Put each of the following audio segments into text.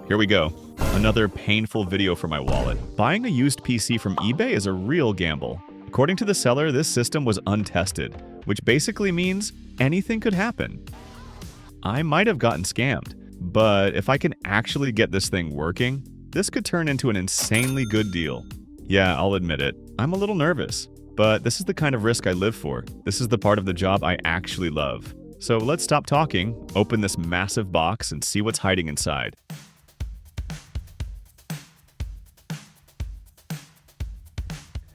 here we go. Another painful video for my wallet. Buying a used PC from eBay is a real gamble. According to the seller, this system was untested, which basically means anything could happen. I might have gotten scammed, but if I can actually get this thing working, this could turn into an insanely good deal. Yeah, I'll admit it. I'm a little nervous, but this is the kind of risk I live for. This is the part of the job I actually love. So let's stop talking, open this massive box, and see what's hiding inside.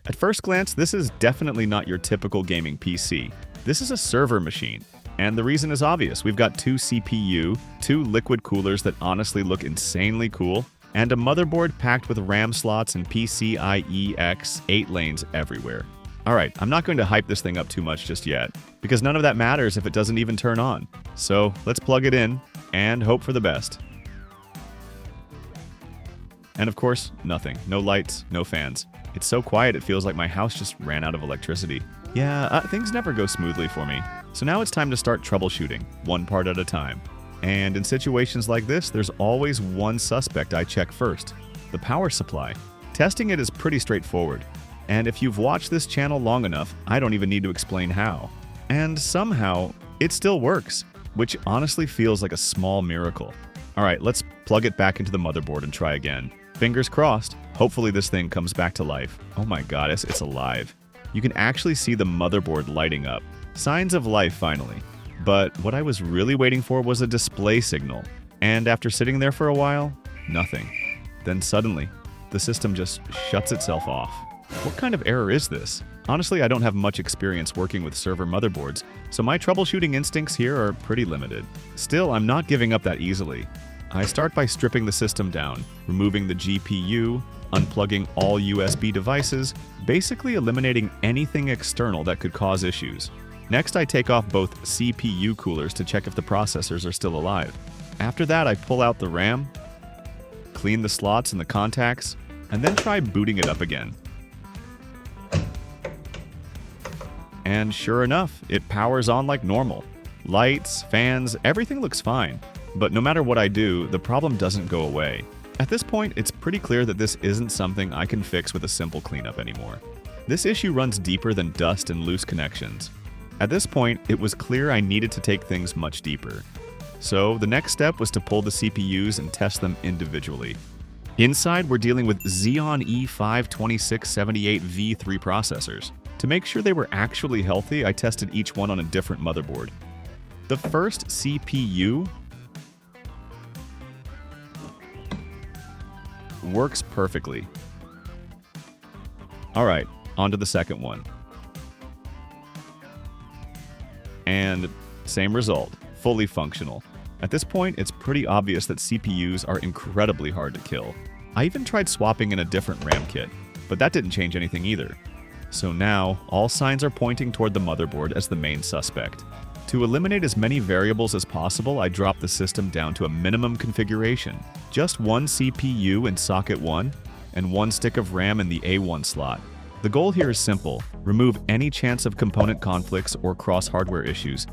At first glance, this is definitely not your typical gaming PC. This is a server machine. And the reason is obvious. We've got two CPU, two liquid coolers that honestly look insanely cool, and a motherboard packed with RAM slots and PCIe X 8 lanes everywhere. Alright, I'm not going to hype this thing up too much just yet, because none of that matters if it doesn't even turn on. So let's plug it in and hope for the best. And of course, nothing. No lights, no fans. It's so quiet it feels like my house just ran out of electricity. Yeah, things never go smoothly for me. So now it's time to start troubleshooting, one part at a time. And in situations like this, there's always one suspect I check first: the power supply. Testing it is pretty straightforward. And if you've watched this channel long enough, I don't even need to explain how. And somehow, it still works, which honestly feels like a small miracle. Alright, let's plug it back into the motherboard and try again. Fingers crossed, hopefully this thing comes back to life. Oh my god, it's alive. You can actually see the motherboard lighting up. Signs of life finally. But what I was really waiting for was a display signal. And after sitting there for a while, nothing. Then suddenly, the system just shuts itself off. What kind of error is this? Honestly, I don't have much experience working with server motherboards, so my troubleshooting instincts here are pretty limited. Still, I'm not giving up that easily. I start by stripping the system down, removing the GPU, unplugging all USB devices, basically eliminating anything external that could cause issues. Next, I take off both CPU coolers to check if the processors are still alive. After that, I pull out the RAM, clean the slots and the contacts, and then try booting it up again. And sure enough, it powers on like normal. Lights, fans, everything looks fine. But no matter what I do, the problem doesn't go away. At this point, it's pretty clear that this isn't something I can fix with a simple cleanup anymore. This issue runs deeper than dust and loose connections. At this point, it was clear I needed to take things much deeper. So the next step was to pull the CPUs and test them individually. Inside, we're dealing with Xeon E5-2678V3 processors. To make sure they were actually healthy, I tested each one on a different motherboard. The first CPU works perfectly. Alright, on to the second one. And same result, fully functional. At this point, it's pretty obvious that CPUs are incredibly hard to kill. I even tried swapping in a different RAM kit, but that didn't change anything either. So now, all signs are pointing toward the motherboard as the main suspect. To eliminate as many variables as possible, I dropped the system down to a minimum configuration. Just one CPU in socket 1, and one stick of RAM in the A1 slot. The goal here is simple: remove any chance of component conflicts or cross-hardware issues,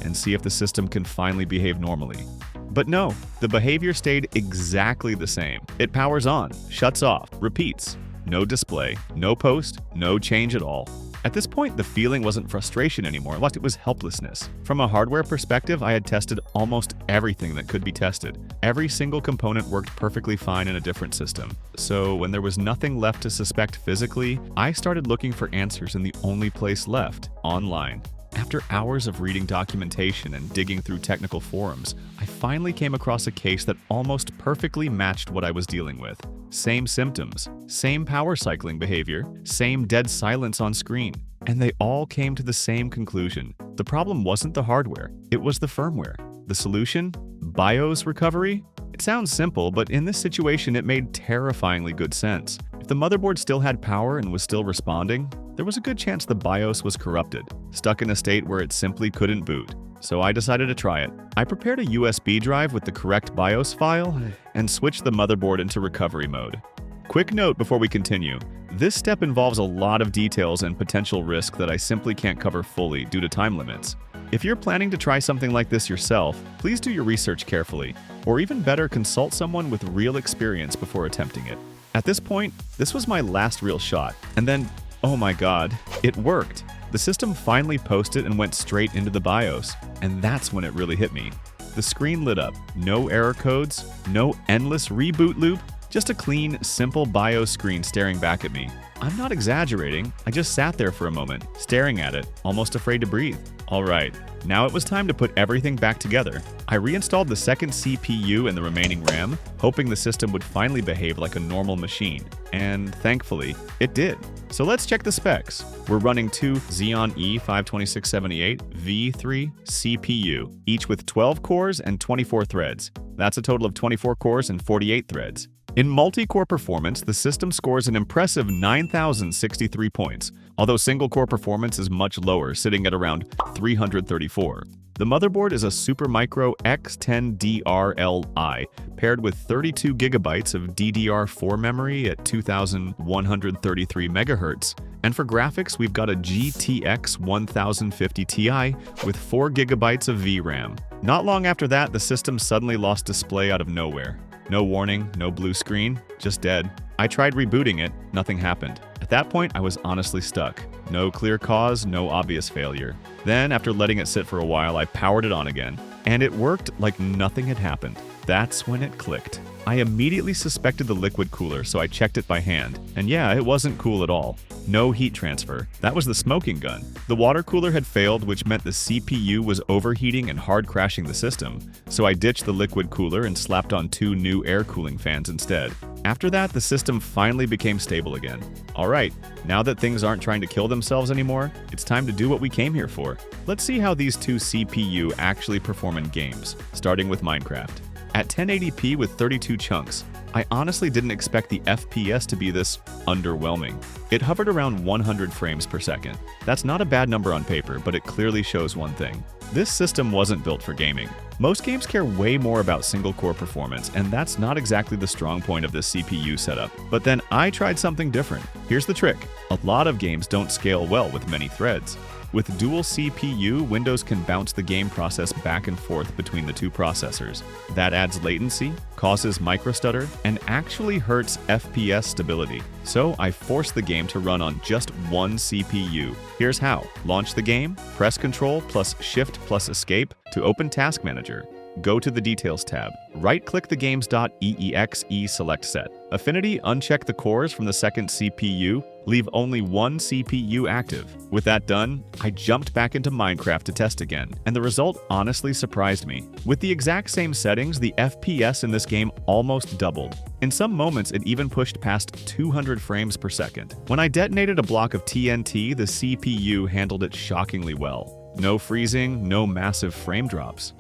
and see if the system can finally behave normally. But no, the behavior stayed exactly the same. It powers on, shuts off, repeats. No display, no post, no change at all. At this point, the feeling wasn't frustration anymore, it was helplessness. From a hardware perspective, I had tested almost everything that could be tested. Every single component worked perfectly fine in a different system. So when there was nothing left to suspect physically, I started looking for answers in the only place left: online. After hours of reading documentation and digging through technical forums, I finally came across a case that almost perfectly matched what I was dealing with. Same symptoms, same power cycling behavior, same dead silence on screen. And they all came to the same conclusion. The problem wasn't the hardware, it was the firmware. The solution? BIOS recovery? It sounds simple, but in this situation it made terrifyingly good sense. If the motherboard still had power and was still responding, there was a good chance the BIOS was corrupted, stuck in a state where it simply couldn't boot. So I decided to try it. I prepared a USB drive with the correct BIOS file and switched the motherboard into recovery mode. Quick note before we continue: this step involves a lot of details and potential risk that I simply can't cover fully due to time limits. If you're planning to try something like this yourself, please do your research carefully, or even better, consult someone with real experience before attempting it. At this point, this was my last real shot, and then, oh my god, it worked! The system finally posted and went straight into the BIOS, and that's when it really hit me. The screen lit up, no error codes, no endless reboot loop, just a clean, simple BIOS screen staring back at me. I'm not exaggerating, I just sat there for a moment, staring at it, almost afraid to breathe. Alright, now it was time to put everything back together. I reinstalled the second CPU and the remaining RAM, hoping the system would finally behave like a normal machine. And thankfully, it did. So let's check the specs. We're running two Xeon E52678 V3 CPU, each with 12 cores and 24 threads. That's a total of 24 cores and 48 threads. In multi-core performance, the system scores an impressive 9,063 points, although single-core performance is much lower, sitting at around 334. The motherboard is a Supermicro X10DR-Li, paired with 32 GB of DDR4 memory at 2,133 MHz. And for graphics, we've got a GTX 1050 Ti with 4 GB of VRAM. Not long after that, the system suddenly lost display out of nowhere. No warning, no blue screen, just dead. I tried rebooting it, nothing happened. At that point, I was honestly stuck. No clear cause, no obvious failure. Then, after letting it sit for a while, I powered it on again, and it worked like nothing had happened. That's when it clicked. I immediately suspected the liquid cooler, so I checked it by hand. And yeah, it wasn't cool at all. No heat transfer. That was the smoking gun. The water cooler had failed, which meant the CPU was overheating and hard crashing the system. So I ditched the liquid cooler and slapped on 2 new air cooling fans instead. After that, the system finally became stable again. Alright, now that things aren't trying to kill themselves anymore, it's time to do what we came here for. Let's see how these two CPU actually perform in games, starting with Minecraft. At 1080p with 32 chunks, I honestly didn't expect the FPS to be this underwhelming. It hovered around 100 frames per second. That's not a bad number on paper, but it clearly shows one thing. This system wasn't built for gaming. Most games care way more about single-core performance, and that's not exactly the strong point of this CPU setup. But then I tried something different. Here's the trick. A lot of games don't scale well with many threads. With dual CPU, Windows can bounce the game process back and forth between the two processors. That adds latency, causes microstutter, and actually hurts FPS stability. So I forced the game to run on just one CPU. Here's how. Launch the game, press Ctrl plus Shift plus Escape to open Task Manager. Go to the Details tab. Right-click the games.exe select set. Affinity, uncheck the cores from the second CPU. Leave only one CPU active. With that done, I jumped back into Minecraft to test again, and the result honestly surprised me. With the exact same settings, the FPS in this game almost doubled. In some moments, it even pushed past 200 frames per second. When I detonated a block of TNT, the CPU handled it shockingly well. No freezing, no massive frame drops.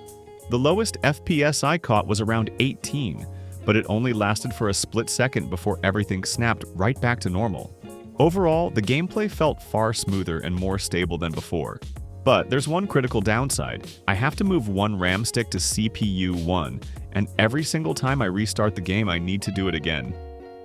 The lowest FPS I caught was around 18, but it only lasted for a split second before everything snapped right back to normal. Overall, the gameplay felt far smoother and more stable than before. But there's one critical downside. I have to move one RAM stick to CPU 1, and every single time I restart the game, I need to do it again.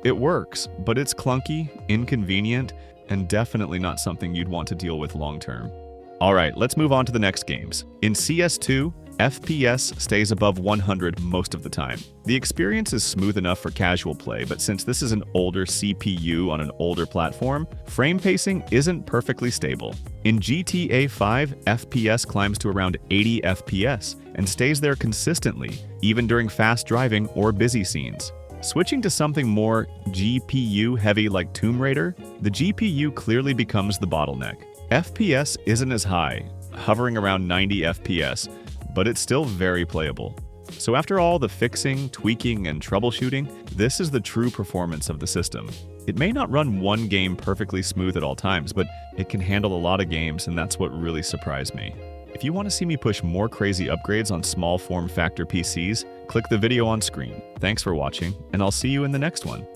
It works, but it's clunky, inconvenient, and definitely not something you'd want to deal with long term. Alright, let's move on to the next games. In CS2, FPS stays above 100 most of the time. The experience is smooth enough for casual play, but since this is an older CPU on an older platform, frame pacing isn't perfectly stable. In GTA 5, FPS climbs to around 80 FPS and stays there consistently, even during fast driving or busy scenes. Switching to something more GPU-heavy like Tomb Raider, the GPU clearly becomes the bottleneck. FPS isn't as high, hovering around 90 FPS, but it's still very playable. So after all the fixing, tweaking, and troubleshooting, this is the true performance of the system. It may not run one game perfectly smooth at all times, but it can handle a lot of games, and that's what really surprised me. If you want to see me push more crazy upgrades on small form factor PCs, click the video on screen. Thanks for watching, and I'll see you in the next one.